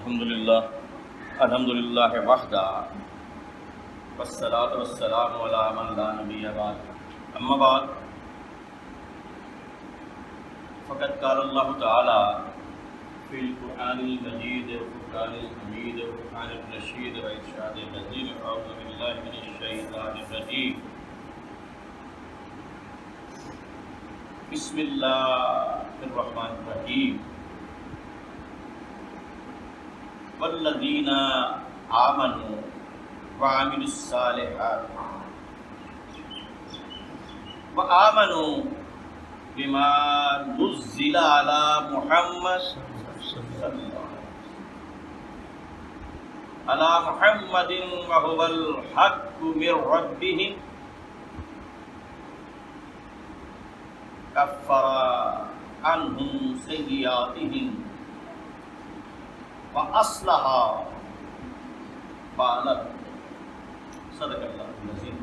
الحمدللہ وحدہ والصلاۃ والسلام علی من لا نبی بعد اما بعد فقد قال اللہ تعالی فی القرآن المجید والفرقان الحمید والفرقان الرشید وارشاد العظیم اعوذ باللہ من الشیطان الرجیم بسم اللہ الرحمن الرحیم والذین آمنوا وعملوا الصالحات وآمنوا بما نزل على محمد على محمد وهو الحق من ربهم كفر عنهم سيئاتهم وأصلح بالهم صدق اللہ العظیم۔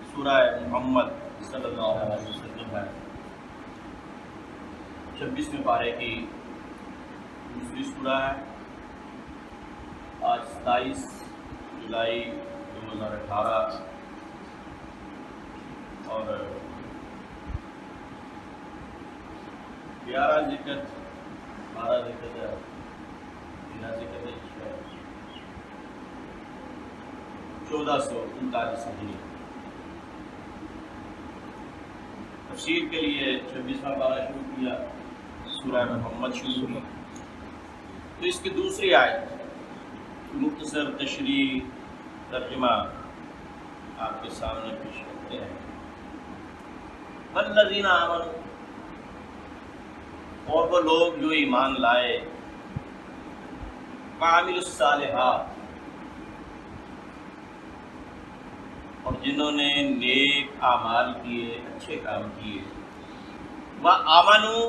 سورہ محمد صلی اللہ علیہ وسلم ہے 26ویں پارے کی دوسری سورہ ہے۔ آج 27 جولائی 2018 اور 11 ذکر 12 ذکر 13 ذکر 1439 ہجری۔ تفسیر کے لیے 26واں پارہ شروع کیا، سورہ محمد شروع کی، تو اس کی دوسری آیت مختصر تشریح ترجمہ آپ کے سامنے پیش کرتے ہیں۔ والذین آمنوا، اور وہ لوگ جو ایمان لائے، وعملوا الصالحات، اور جنہوں نے نیک اعمال کیے، اچھے کام کیے، وآمنوا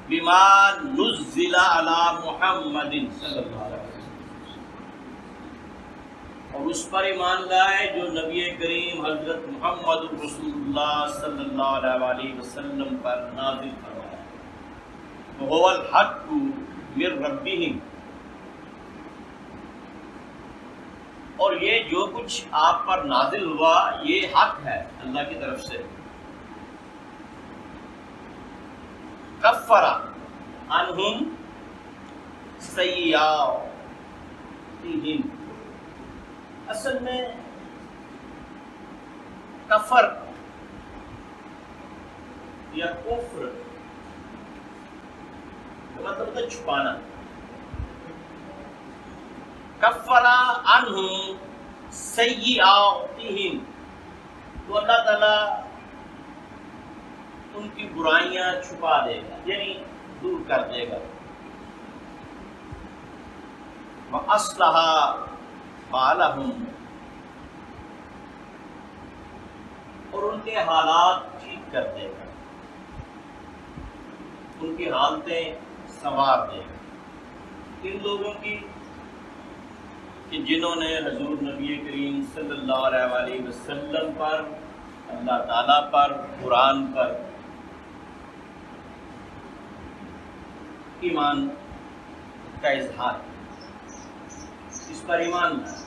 بما نزل علی محمد صلی اللہ علیہ وسلم، اور اس پر ایمان لائے جو نبی کریم حضرت محمد رسول اللہ صلی اللہ علیہ وسلم پر نازل فرمایا۔ وهو الحق من ربهم، اور یہ جو کچھ آپ پر نازل ہوا یہ حق ہے اللہ کی طرف سے۔ کفر عنہم سیئاتہم، اصل میں کفر یا کفر مطلب ہوتا ہے چھپانا۔ کفر عنہم سیئاتہم، تو اللہ تعالیٰ ان کی برائیاں چھپا دے گا، یعنی دور کر دے گا۔ وَأَصْلَحَ بَالَهُمْ، اور ان کے حالات ٹھیک کر دے گا، ان کی حالتیں سنوار دے گا۔ ان لوگوں کی کہ جنہوں نے حضور نبی کریم صلی اللہ علیہ وسلم پر، اللہ تعالیٰ پر، قرآن پر ایمان کا اظہار کیا، اس پر ایمان لایا،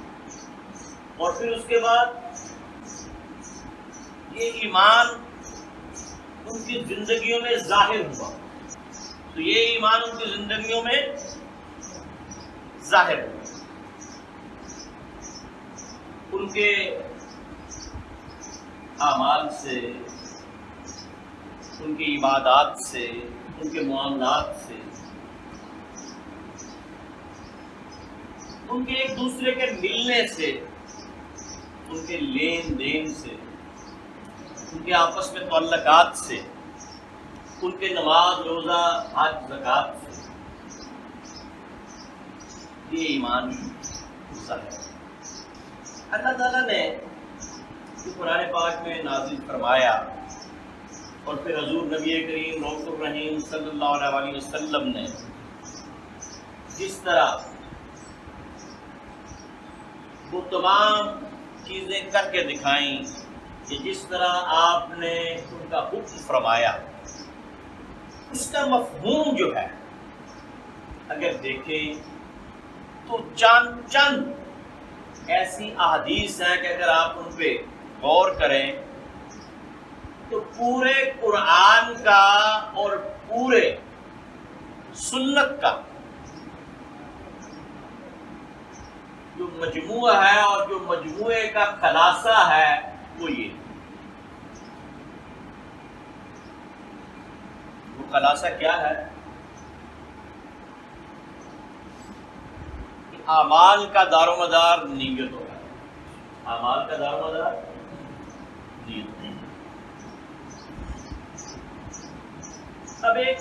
اور پھر اس کے بعد یہ ایمان ان کی زندگیوں میں ظاہر ہوا، تو یہ ایمان ان کی زندگیوں میں ظاہر ہوا، ان کے اعمال سے، ان کی عبادات سے، ان کے معاملات سے، ان کے ایک دوسرے کے ملنے سے، ان کے لین دین سے، ان کے آپس میں تعلقات سے، ان کے نماز روزہ حج زکوٰۃ سے، یہ ایمان ظاہر۔ اللہ تعالیٰ نے جو قرآن پاک میں نازل فرمایا، اور پھر حضور نبی کریم رؤوف الرحیم صلی اللہ علیہ وسلم نے جس طرح وہ تمام چیزیں کر کے دکھائیں کہ جس طرح آپ نے ان کا حکم فرمایا، اس کا مفہوم جو ہے اگر دیکھیں تو چند ایسی احادیث ہیں کہ اگر آپ ان پہ غور کریں تو پورے قرآن کا اور پورے سنت کا جو مجموعہ ہے اور جو مجموعے کا خلاصہ ہے وہ یہ، وہ خلاصہ کیا ہے؟ اعمال کا دار و مدار نیت ہوگا، اعمال کا دار و مدار نیت۔ اب ایک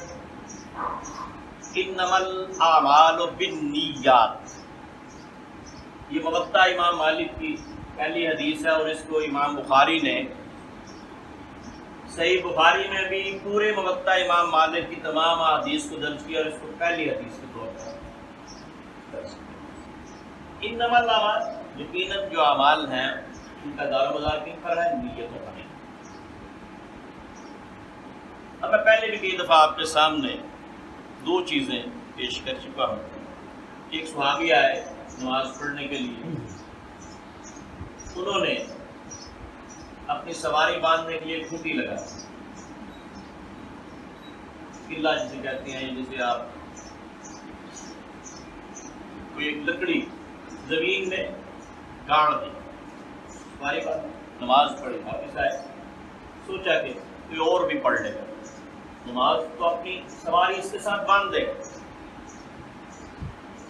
انما الاعمال بالنیات، یہ موطا امام مالک کی پہلی حدیث ہے اور اس کو امام بخاری نے صحیح بخاری میں بھی پورے موطا امام مالک کی تمام احادیث کو درج کیا اور اس کو پہلی حدیث کے طور پر انما الاعمال، یقیناً جو اعمال ہیں ان کا دار و مدار کن پر ہے؟ نیتوں پر۔ اب میں پہلے بھی کئی دفعہ آپ کے سامنے دو چیزیں پیش کر چکا ہوں۔ ایک صحابی آئے نماز پڑھنے کے لیے، انہوں نے اپنی سواری باندھنے کے لیے کھوٹی لگا، قلعہ جسے کہتے ہیں، جسے آپ کوئی ایک لکڑی زمین میں گاڑ دی، سواری باندھ نماز پڑھی، واپس آئے، سوچا کہ کوئی اور بھی پڑھ لے گا نماز تو اپنی سواری اس کے ساتھ باندھ دے گا۔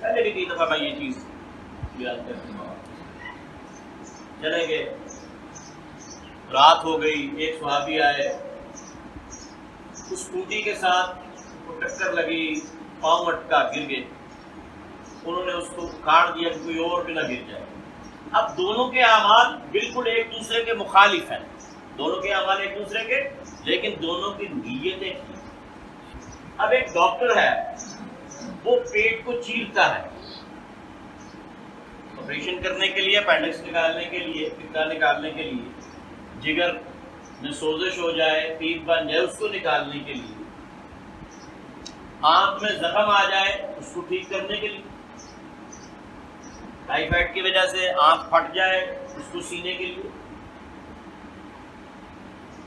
پہلے بھی کئی دفعہ میں یہ چیز بیان کر چکا ہوں۔ چلے گئے، رات ہو گئی، ایک صحابی آئے، اس اسکوٹی کے ساتھ وہ ٹکر لگی، پاؤں اٹکا، گر گئے، انہوں نے اس کو کاٹ دیا کہ کوئی اور بھی نہ گر جائے۔ اب دونوں کے اعمال بالکل ایک دوسرے کے مخالف ہیں، دونوں کے اعمال ایک دوسرے کے، لیکن دونوں کی نیتیں کی۔ اب ایک ڈاکٹر ہے، وہ پیٹ کو چیرتا ہے آپریشن کرنے کے لیے، اپینڈکس نکالنے کے لیے، پتا نکالنے کے لیے، جگر میں سوزش ہو جائے، پیپ بن جائے، اس کو نکالنے کے لیے، آنکھ میں زخم آ جائے اس کو ٹھیک کرنے کے لیے، ٹائیفائڈ کی وجہ سے آنکھ پھٹ جائے اس کو سینے کے لیے،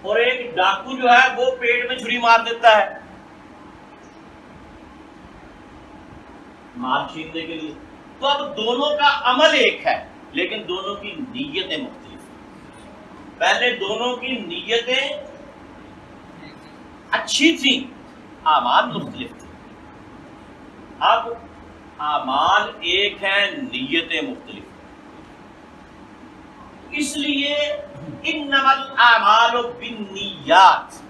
اور ایک ڈاکو جو ہے وہ پیٹ میں چھری مار دیتا ہے مال چھیننے کے لیے۔ تو اب دونوں کا عمل ایک ہے لیکن دونوں کی نیتیں مختلف ہیں۔ پہلے دونوں کی نیتیں اچھی تھیں، اعمال مختلف تھے، اب اعمال ایک ہیں، نیتیں مختلف ہیں۔ اس لیے انما الاعمال بالنیات،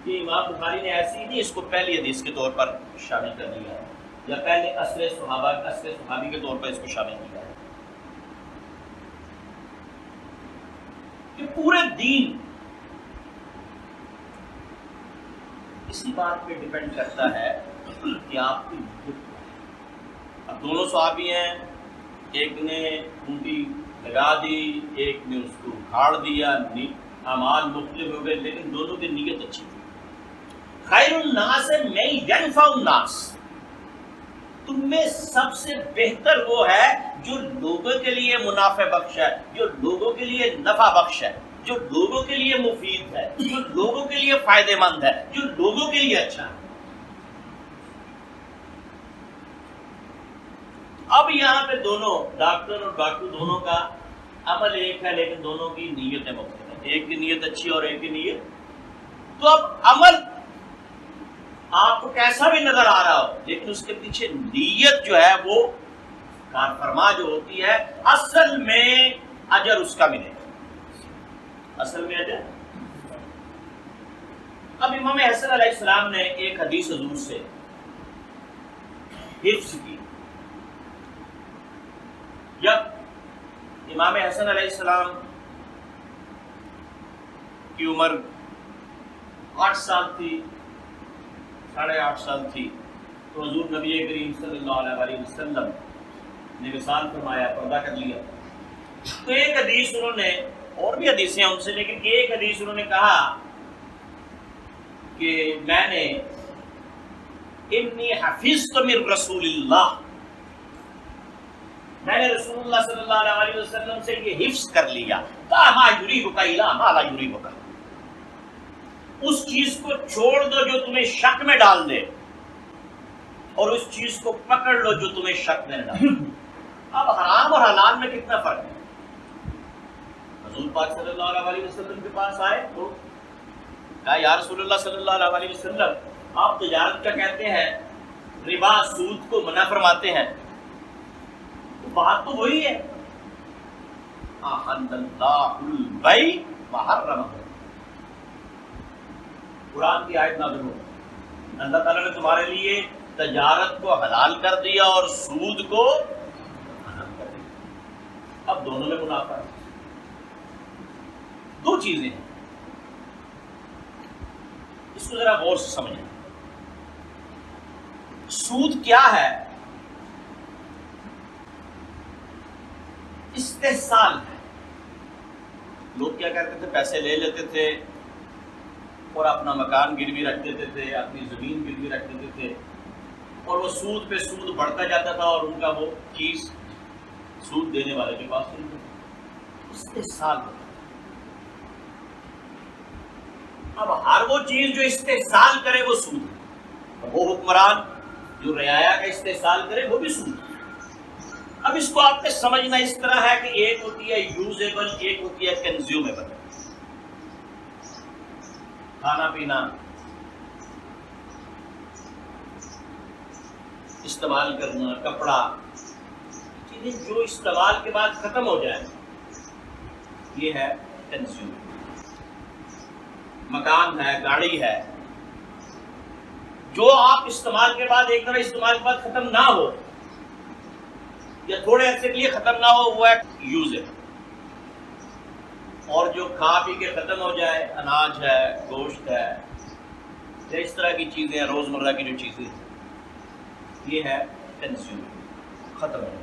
یہ امام بخاری نے ایسی نہیں اس کو پہلی حدیث کے طور پر شامل کر دیا ہے، یا پہلے اثر صحابی کے طور پر اس کو شامل کیا ہے، کہ پورے دین اسی بات پہ ڈیپینڈ کرتا ہے کہ آپ کی نیت کیا ہے۔ اب دونوں صحابی ہیں، ایک نے کنڈی لگا دی، ایک نے اس کو اکھاڑ دیا، اعمال مختلف ہو گئے لیکن دونوں کی نیت اچھی تھی۔ خیر الناس من ینفع الناس، تم میں سب سے بہتر وہ ہے جو لوگوں کے لیے منافع بخش ہے، جو لوگوں کے لیے نفع بخش ہے، جو لوگوں کے لیے مفید ہے، جو لوگوں کے لیے فائدہ مند ہے، جو لوگوں کے لیے اچھا ہے۔ اب یہاں پہ دونوں ڈاکٹر اور ڈاکو دونوں کا عمل ایک ہے لیکن دونوں کی نیتیں مختلف ہیں، ایک کی نیت اچھی اور ایک کی نیت، تو اب عمل آپ کو کیسا بھی نظر آ رہا ہو لیکن اس کے پیچھے نیت جو ہے وہ کار فرما جو ہوتی ہے، اصل میں اجر اس کا ملے گا، اصل میں اجر۔ اب امام حسن علیہ السلام نے ایک حدیث حضور سے حفظ کی، جب امام حسن علیہ السلام کی عمر 8 سال تھی، 8.5 سال تھی، تو حضور نبی کریم صلی اللہ علیہ وسلم نے وصال فرمایا، پردہ کر لیا۔ تو ایک حدیث انہوں نے، اور بھی حدیثیں ہیں ان سے، لیکن ایک حدیث انہوں نے کہا کہ میں نے انی حفظت من رسول اللہ، میں نے رسول اللہ صلی اللہ علیہ وسلم سے یہ حفظ کر لیا، ما یریبک الی ما لا یریبک، اس چیز کو چھوڑ دو جو تمہیں شک میں ڈال دے، اور اس چیز کو پکڑ لو جو تمہیں شک میں نہ ڈالے۔ اب حرام اور حلال میں کتنا فرق ہے؟ رسول پاک صلی اللہ علیہ وسلم کے پاس آئے تو کہا یا رسول اللہ صلی اللہ علیہ وسلم، آپ تجارت کا کہتے ہیں، ربا سود کو منع فرماتے ہیں، تو بات تو وہی ہے، احل اللہ البیع وحرم، قرآن کی آیت نازل ہو، اللہ تعالیٰ نے تمہارے لیے تجارت کو حلال کر دیا اور سود کو حرام کر دیا۔ اب دونوں میں منافع ہے۔ دو چیزیں ہیں، اس کو ذرا غور سے سمجھیں۔ سود کیا ہے؟ استحصال ہے۔ لوگ کیا کرتے تھے؟ پیسے لے لیتے تھے اور اپنا مکان گروی رکھ دیتے تھے، اپنی زمین گروی رکھ دیتے تھے، اور وہ سود پہ سود بڑھتا جاتا تھا اور ان کا وہ چیز سود دینے والے کے پاس نہیں تھی۔ استحصال ہوتا۔ اب ہر وہ چیز جو استحصال کرے وہ سود ہے، وہ حکمران جو رعایا کا استحصال کرے وہ بھی سود ہے۔ اب اس کو آپ نے سمجھنا اس طرح ہے کہ ایک ہوتی ہے یوزیبل، ایک ہوتی ہے کنزیومیبل، کھانا پینا، استعمال کرنا، کپڑا، چیزیں جو استعمال کے بعد ختم ہو جائے، یہ ہے کنزیوم۔ مکان ہے، گاڑی ہے، جو آپ استعمال کے بعد ایک دفعہ استعمال کے بعد ختم نہ ہو یا تھوڑے عرصے کے لیے ختم نہ ہو، وہ ہے یوز ہے۔ اور جو کھا پی کے ختم ہو جائے، اناج ہے، گوشت ہے، یا اس طرح کی چیزیں ہیں، روزمرہ کی جو چیزیں ہیں، یہ ہے کنزیوم، ختم ہو جائے،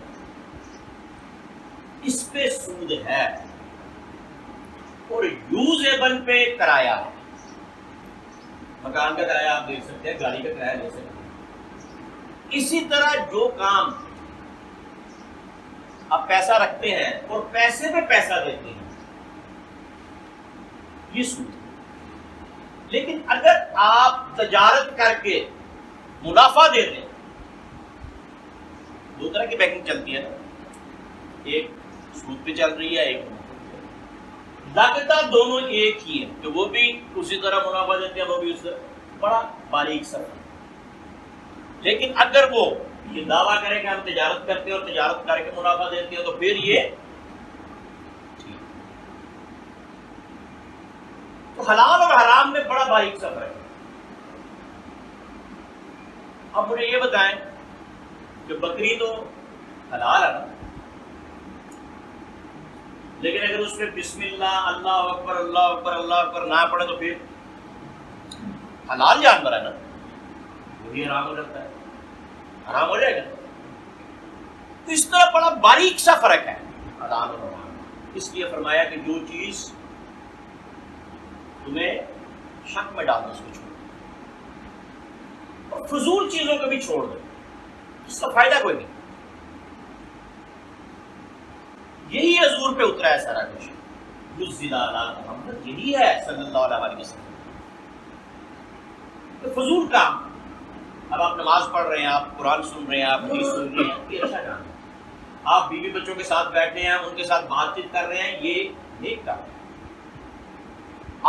اس پہ سود ہے۔ اور یوزیبل پہ کرایہ ہے، مکان کا کرایہ آپ دے سکتے ہیں، گاڑی کا کرایہ دے سکتے ہیں۔ اسی طرح جو کام آپ پیسہ رکھتے ہیں اور پیسے پہ پیسہ دیتے ہیں، یہ سود ہے۔ لیکن اگر آپ تجارت کر کے منافع دے دیں، دو طرح کی بینکنگ چلتی ہے نا، ایک سود پہ چل رہی ہے، ایک لگتا دونوں ایک ہی ہے کہ وہ بھی اسی طرح منافع دیتے ہیں، وہ بھی اس طرح، بڑا باریک سا۔ لیکن اگر وہ یہ دعویٰ کرے کہ ہم تجارت کرتے ہیں اور تجارت کر کے منافع دیتے ہیں، تو پھر یہ ٹھیک۔ تو حلال اور حرام میں بڑا باریک سا فرق ہے۔ اب مجھے یہ بتائیں کہ بکری تو حلال ہے نا، لیکن اگر اس میں بسم اللہ، اللہ اکبر، اللہ اکبر، اللہ اکبر نہ پڑے تو پھر حلال جانور ہے نا، وہی حرام ہو جاتا ہے، حرام ہو جائے گا۔ تو اس طرح بڑا باریک سا فرق ہے حلال اور حرام۔ اس لیے فرمایا کہ جو چیز تمہیں شک میں ڈالنا اس کو چھوڑ دو، اور فضول چیزوں کو بھی چھوڑ دو، اس کا فائدہ کوئی نہیں۔ یہی حضور پہ اترا ہے سارا کچھ، نزل علی محمد، یہی ہے صلی اللہ علیہ وسلم۔ تو فضول کام، اب آپ نماز پڑھ رہے ہیں، آپ قرآن سن رہے ہیں، آپ حدیث سن رہے ہیں، یہ اچھا کام ہے۔ آپ بیوی بچوں کے ساتھ بیٹھے ہیں، ان کے ساتھ بات چیت کر رہے ہیں، یہ نیک کام ہے۔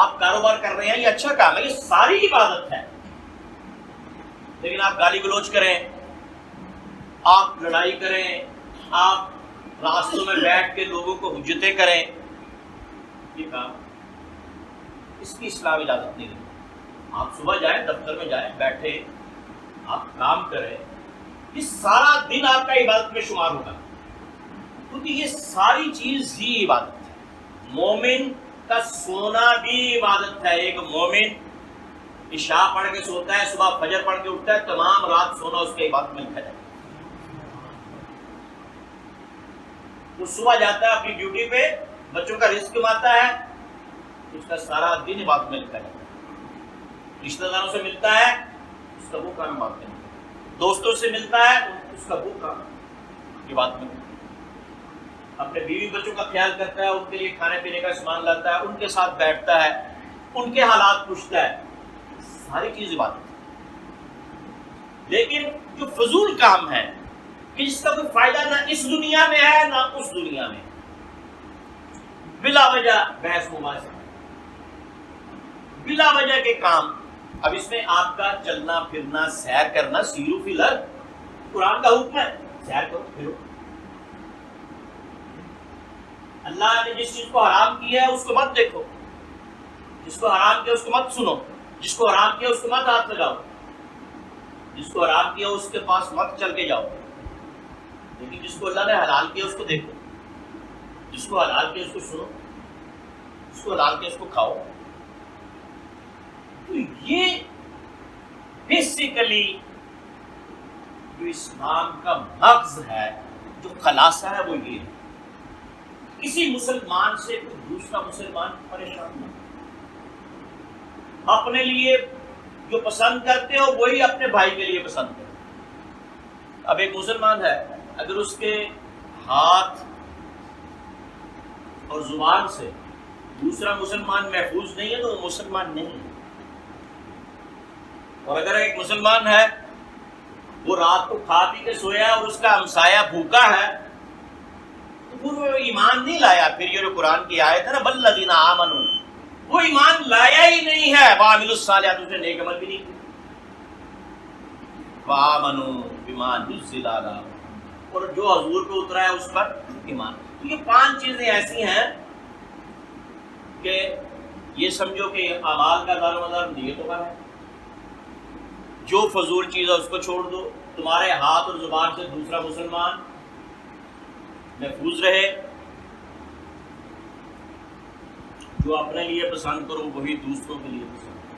آپ کاروبار کر رہے ہیں، یہ اچھا کام ہے، یہ ساری عبادت ہے۔ لیکن آپ گالی گلوچ کریں، آپ لڑائی کریں، آپ راستوں میں بیٹھ کے لوگوں کو حجتیں کریں، یہ کام، اس کی اسلام اجازت نہیں دیتی۔ آپ صبح جائیں، دفتر میں جائیں، بیٹھے آپ کام کریں، یہ سارا دن آپ کا عبادت میں شمار ہوگا، کیونکہ یہ ساری چیز ہی عبادت ہے۔ مومن کا سونا بھی عبادت ہے۔ ایک مومن عشاء پڑھ کے سوتا ہے، صبح فجر پڑھ کے اٹھتا ہے، تمام رات سونا اس کے عبادت میں لکھا جائے۔ وہ صبح جاتا ہے اپنی ڈیوٹی پہ، بچوں کا رزق کماتا ہے، اس کا سارا دن عبادت میں لکھا جاتا ہے۔ رشتہ داروں سے ملتا ہے اس کا وہ کام بات نہیں، دوستوں سے ملتا ہے اس کا وہ کام کی بات نہیں، اپنے بیوی بچوں کا خیال کرتا ہے، ان کے لیے کھانے پینے کا سامان لاتا ہے، ان کے ساتھ بیٹھتا ہے، ان کے حالات پوچھتا ہے، ساری چیزیں بات ہے۔ لیکن جو فضول کام ہے کہ جس کا کوئی فائدہ نہ اس دنیا میں ہے نہ اس دنیا میں، بلا وجہ بحث مباحثہ، بلا وجہ کے کام، اب اس میں آپ کا چلنا پھرنا سیر کرنا، سیرو فی الارض، قرآن کا حکم ہے سیر کرو پھرو۔ اللہ نے جس چیز کو حرام کیا ہے اس کو مت دیکھو، جس کو حرام کیا اس کو مت سنو، جس کو حرام کیا اس کو مت ہاتھ لگاؤ، جس کو حرام کیا اس کے پاس مت چل کے جاؤ، لیکن جس کو اللہ نے حلال کیا اس کو دیکھو، جس کو حلال کیا اس کو سنو، جس کو حلال کیا اس کو کھاؤ۔ تو یہ بیسیکلی جو اسلام کا مغز ہے، جو خلاصہ ہے وہ یہ ہے، کسی مسلمان سے کوئی دوسرا مسلمان پریشان نہ، اپنے لیے جو پسند کرتے ہو وہی اپنے بھائی کے لیے پسند کرو۔ اب ایک مسلمان ہے، اگر اس کے ہاتھ اور زبان سے دوسرا مسلمان محفوظ نہیں ہے تو وہ مسلمان نہیں ہے، اور اگر ایک مسلمان ہے وہ رات کو کھا پی کے سویا اور اس کا ہمسایہ بھوکا ہے تو پھر وہ ایمان نہیں لایا۔ پھر یہ جو قرآن کی آیت ہے نا والذین آمنوا، وہ ایمان لایا ہی نہیں ہے، وعملوا الصالحات، اس نے نیک عمل بھی نہیں کیا، وآمنوا بما نزل علی، اور جو حضور پہ اترا ہے اس پر ایمان۔ تو یہ 5 چیزیں ایسی ہیں کہ یہ سمجھو کہ اعمال کا دار و مدار نیتوں کا ہے۔ جو فضول چیز ہے اس کو چھوڑ دو، تمہارے ہاتھ اور زبان سے دوسرا مسلمان محفوظ رہے، جو اپنے لیے پسند کرو وہی دوسروں کے لیے پسند کرو،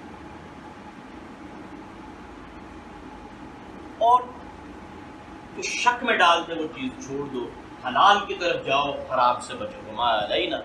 اور جو شک میں ڈالتے وہ چیز چھوڑ دو، حلال کی طرف جاؤ، حرام سے بچو، وما علینا